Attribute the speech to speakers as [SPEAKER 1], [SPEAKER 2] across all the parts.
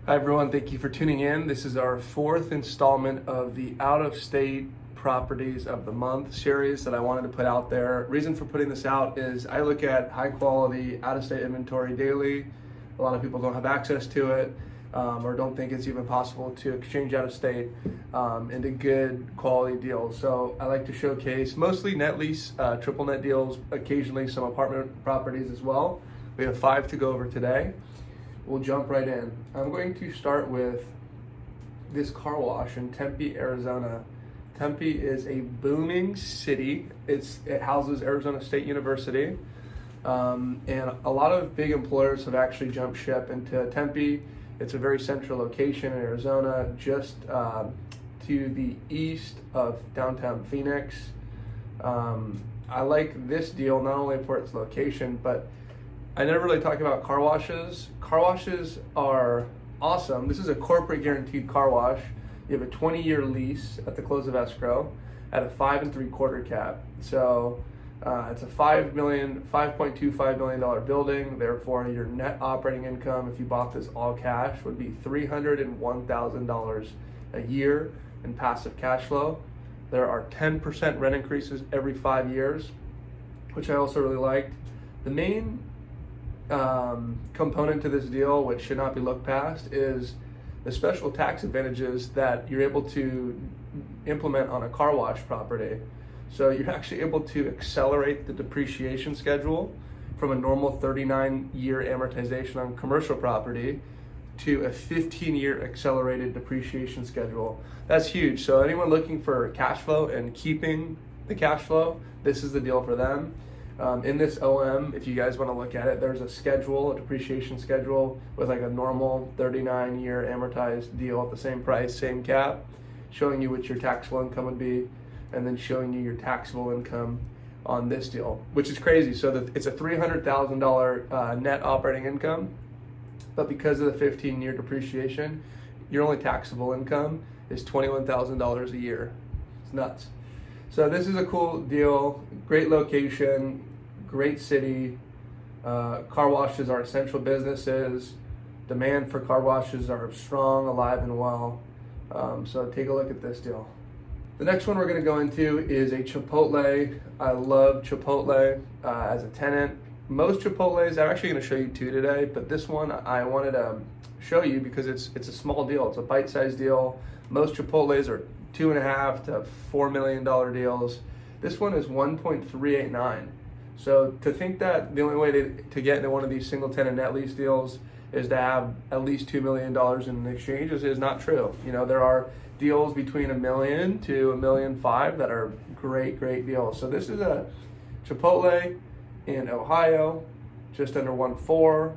[SPEAKER 1] Hi everyone, thank you for tuning in. This is our fourth installment of the out-of-state properties of the month series that I wanted to put out there. Reason for putting this out is I look at high quality out-of-state inventory daily. A lot of people don't have access to it or don't think it's even possible to exchange out of state into good quality deals. So I like to showcase mostly net lease, triple net deals, occasionally some apartment properties as well. We have 5 to go over today. We'll jump right in. I'm going to start with this car wash in Tempe, Arizona. Tempe is a booming city. It houses Arizona State University. And a lot of big employers have actually jumped ship into Tempe. It's a very central location in Arizona, just to the east of downtown Phoenix. I like this deal not only for its location, but I never really talk about car washes. Car washes are awesome. This is a corporate guaranteed car wash. You have a 20-year lease at the close of escrow at a 5 3/4 cap. So it's a $5.25 million building. Therefore, your net operating income, if you bought this all cash, would be $301,000 a year in passive cash flow. There are 10% rent increases every 5 years, which I also really liked. The main component to this deal, which should not be looked past, is the special tax advantages that you're able to implement on a car wash property. So you're actually able to accelerate the depreciation schedule from a normal 39-year amortization on commercial property to a 15-year accelerated depreciation schedule. That's huge. So anyone looking for cash flow and keeping the cash flow, this is the deal for them. In this OM, if you guys want to look at it, there's a schedule, a depreciation schedule with like a normal 39-year amortized deal at the same price, same cap, showing you what your taxable income would be, and then showing you your taxable income on this deal, which is crazy. So it's a $300,000 net operating income, but because of the 15-year depreciation, your only taxable income is $21,000 a year. It's nuts. So this is a cool deal, great location, great city. Car washes are essential businesses. Demand for car washes are strong, alive, and well. So take a look at this deal. The next one we're going to go into is a Chipotle. I love Chipotle as a tenant. Most Chipotles, I'm actually going to show you 2 today, but this one I wanted to show you because it's a small deal. It's a bite-sized deal. Most Chipotles are $2.5 to $4 million deals. This one is 1.389. So to think that the only way to get into one of these single tenant net lease deals is to have at least $2 million in exchanges is not true. You know, there are deals between $1 million to $1.5 million that are great deals. So this is a Chipotle in Ohio, just under 1.4.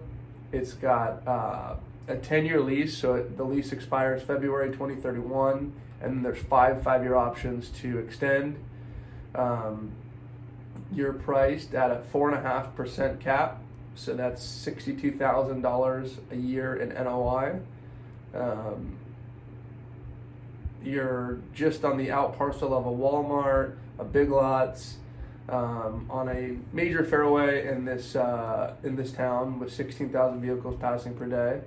[SPEAKER 1] It's got a 10-year lease, so the lease expires February 2031. And then there's 5 5-year options to extend. You're priced at a 4.5% cap, so that's $62,000 a year in NOI. You're just on the out parcel of a Walmart, a Big Lots, on a major fairway in this town with 16,000 vehicles passing per day.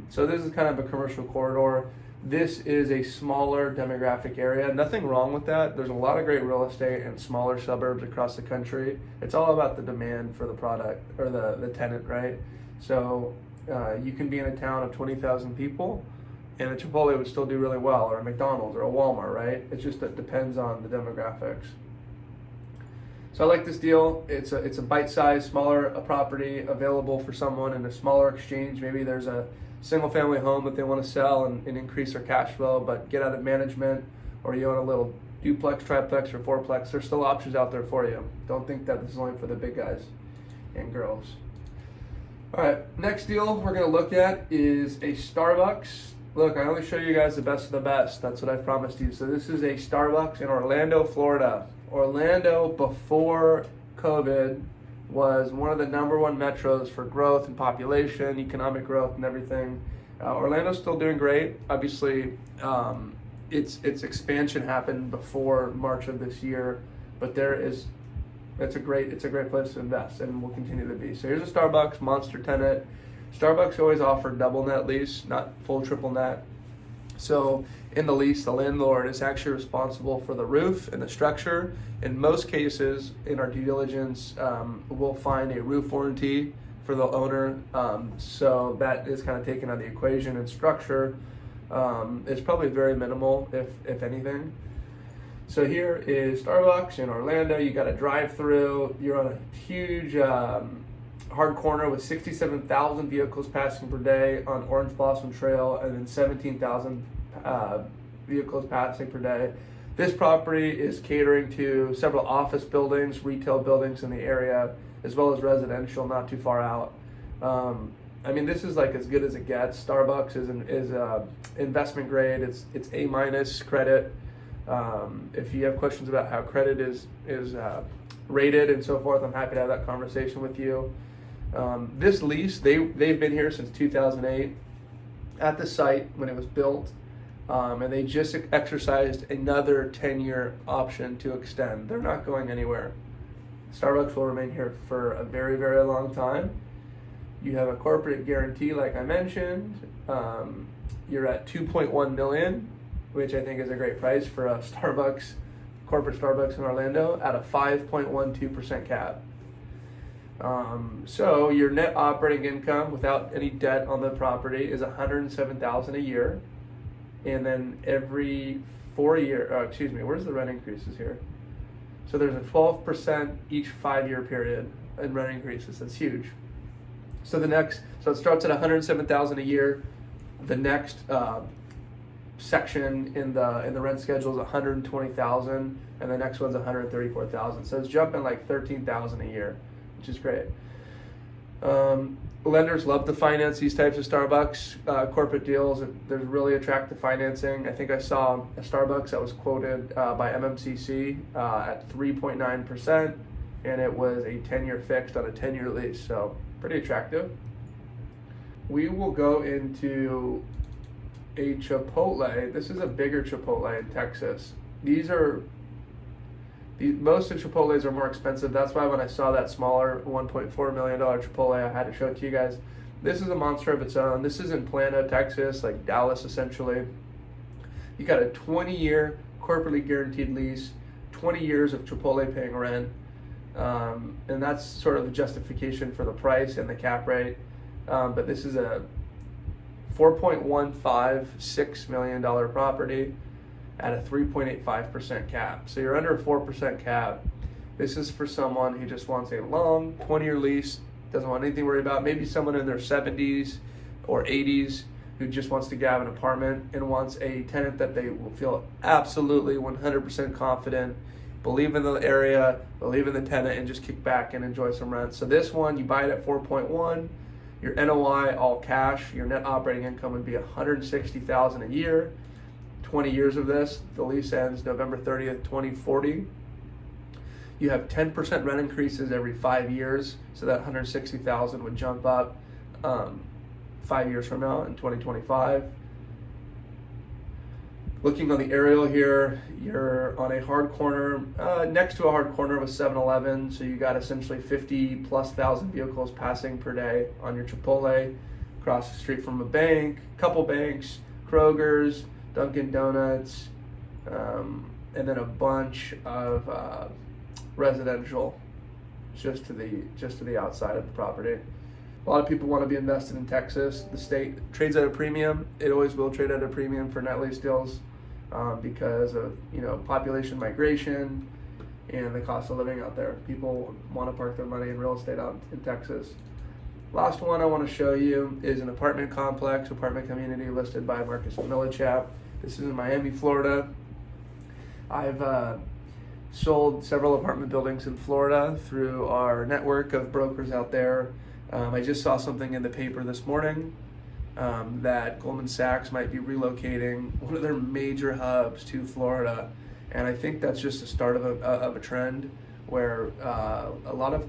[SPEAKER 1] So this is kind of a commercial corridor. This is a smaller demographic area. Nothing wrong with that. There's a lot of great real estate in smaller suburbs across the country. It's all about the demand for the product or the tenant, right? So you can be in a town of 20,000 people and a Chipotle would still do really well, or a McDonald's or a Walmart, right? It's just that depends on the demographics. So I like this deal. It's a bite-sized, smaller property available for someone in a smaller exchange. Maybe there's a single family home that they want to sell and increase their cash flow, but get out of management, or you own a little duplex, triplex, or fourplex. There's still options out there for you. Don't think that this is only for the big guys and girls. All right, next deal we're going to look at is a Starbucks. Look, I only show you guys the best of the best. That's what I promised you. So this is a Starbucks in Orlando, Florida. Orlando, before COVID, was one of the #1 metros for growth and population, economic growth, and everything. Orlando's still doing great. Obviously, its expansion happened before March of this year, but it's a great place to invest, and will continue to be. So here's a Starbucks monster tenant. Starbucks always offer double net lease, not full triple net. So in the lease, the landlord is actually responsible for the roof and the structure. In most cases, in our due diligence, we'll find a roof warranty for the owner. So that is kind of taken out of the equation, and structure is probably very minimal, if anything. So here is Starbucks in Orlando. You got a drive-through. You're on a huge hard corner with 67,000 vehicles passing per day on Orange Blossom Trail, and then 17,000 vehicles passing per day. This property is catering to several office buildings, retail buildings in the area, as well as residential not too far out. I mean, this is like as good as it gets. Starbucks is investment grade. It's A- credit. If you have questions about how credit is rated and so forth, I'm happy to have that conversation with you. This lease, they've been here since 2008 at the site when it was built, and they just exercised another 10-year option to extend. They're not going anywhere. Starbucks will remain here for a very, very long time. You have a corporate guarantee, like I mentioned. You're at $2.1 million, which I think is a great price for a Starbucks, corporate Starbucks in Orlando, at a 5.12% cap. So your net operating income without any debt on the property is $107,000 a year, and then every 4 year, where's the rent increases here? So there's a 12% each 5-year period in rent increases. That's huge. So it starts at $107,000 a year. The next section in the rent schedule is $120,000, and the next one's $134,000. So it's jumping like $13,000 a year, which is great. Lenders love to finance these types of Starbucks corporate deals. There's really attractive financing. I think I saw a Starbucks that was quoted by MMCC at 3.9%, and it was a 10-year fixed on a 10-year lease. So pretty attractive. We will go into a Chipotle. This is a bigger Chipotle in Texas. Most of Chipotles are more expensive. That's why when I saw that smaller $1.4 million Chipotle, I had to show it to you guys. This is a monster of its own. This is in Plano, Texas, like Dallas essentially. You got a 20-year corporately guaranteed lease, 20 years of Chipotle paying rent, and that's sort of the justification for the price and the cap rate. But this is a $4.156 million property at a 3.85% cap. So you're under a 4% cap. This is for someone who just wants a long 20-year lease, doesn't want anything to worry about. Maybe someone in their 70s or 80s who just wants to have an apartment and wants a tenant that they will feel absolutely 100% confident, believe in the area, believe in the tenant, and just kick back and enjoy some rent. So this one, you buy it at 4.1. Your NOI, all cash, your net operating income would be $160,000 a year. 20 years of this. The lease ends November 30th, 2040. You have 10% rent increases every 5 years, so that $160,000 would jump up 5 years from now in 2025. Looking on the aerial here, you're on a hard corner, next to a hard corner with 7-Eleven, so you got essentially 50,000+ vehicles passing per day on your Chipotle, across the street from a bank, couple banks, Kroger's, Dunkin' Donuts, and then a bunch of residential just to the outside of the property. A lot of people want to be invested in Texas. The state trades at a premium. It always will trade at a premium for net lease deals because of population migration and the cost of living out there. People want to park their money in real estate out in Texas. Last one I want to show you is an apartment complex, apartment community listed by Marcus and Millichap. This is in Miami, Florida. I've sold several apartment buildings in Florida through our network of brokers out there. I just saw something in the paper this morning that Goldman Sachs might be relocating one of their major hubs to Florida. And I think that's just the start of a trend where a lot of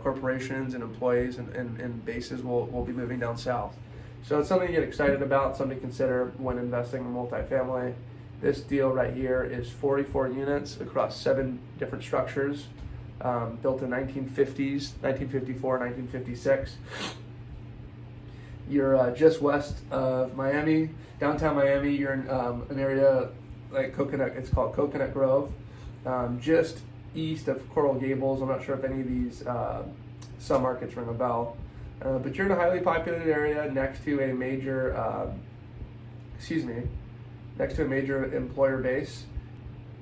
[SPEAKER 1] corporations and employees and bases will be moving down south. So it's something to get excited about, something to consider when investing in multifamily. This deal right here is 44 units across 7 different structures, built in 1950s, 1954, 1956. You're just west of Miami, downtown Miami. You're in an area like Coconut. It's called Coconut Grove, just east of Coral Gables. I'm not sure if any of these submarkets ring a bell, but you're in a highly populated area next to a major, next to a major employer base.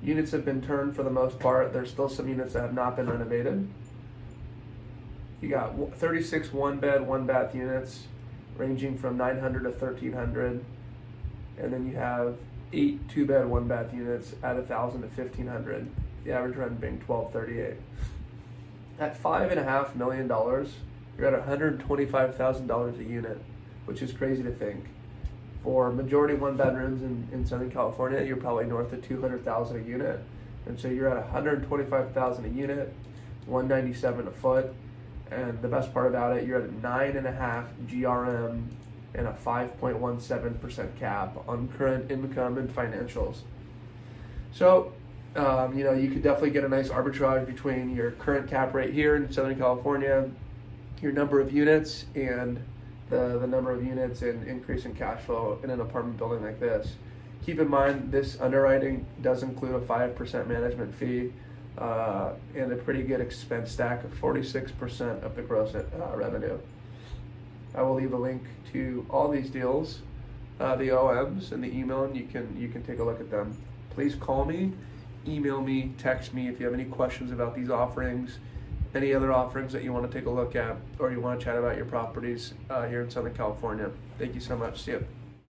[SPEAKER 1] Units have been turned for the most part. There's still some units that have not been renovated. You got 36 one-bed, one-bath units, ranging from 900 to 1,300, and then you have 8 two-bed, one-bath units at 1,000 to 1,500. The average rent being $1,238. At $5.5 million, you're at $125,000 a unit, which is crazy to think. For majority one-bedrooms in Southern California, you're probably north of $200,000 a unit, and so you're at $125,000 a unit, $197 a foot. And the best part about it, you're at a 9.5 GRM and a 5.17% cap on current income and financials. So, you could definitely get a nice arbitrage between your current cap rate here in Southern California, your number of units, and the number of units and increase in cash flow in an apartment building like this. Keep in mind, this underwriting does include a 5% management fee, and a pretty good expense stack of 46% of the gross revenue. I will leave a link to all these deals, the OMs, and the email, and you can take a look at them. Please call me, email me, text me if you have any questions about these offerings, any other offerings that you want to take a look at, or you want to chat about your properties here in Southern California. Thank you so much. See you.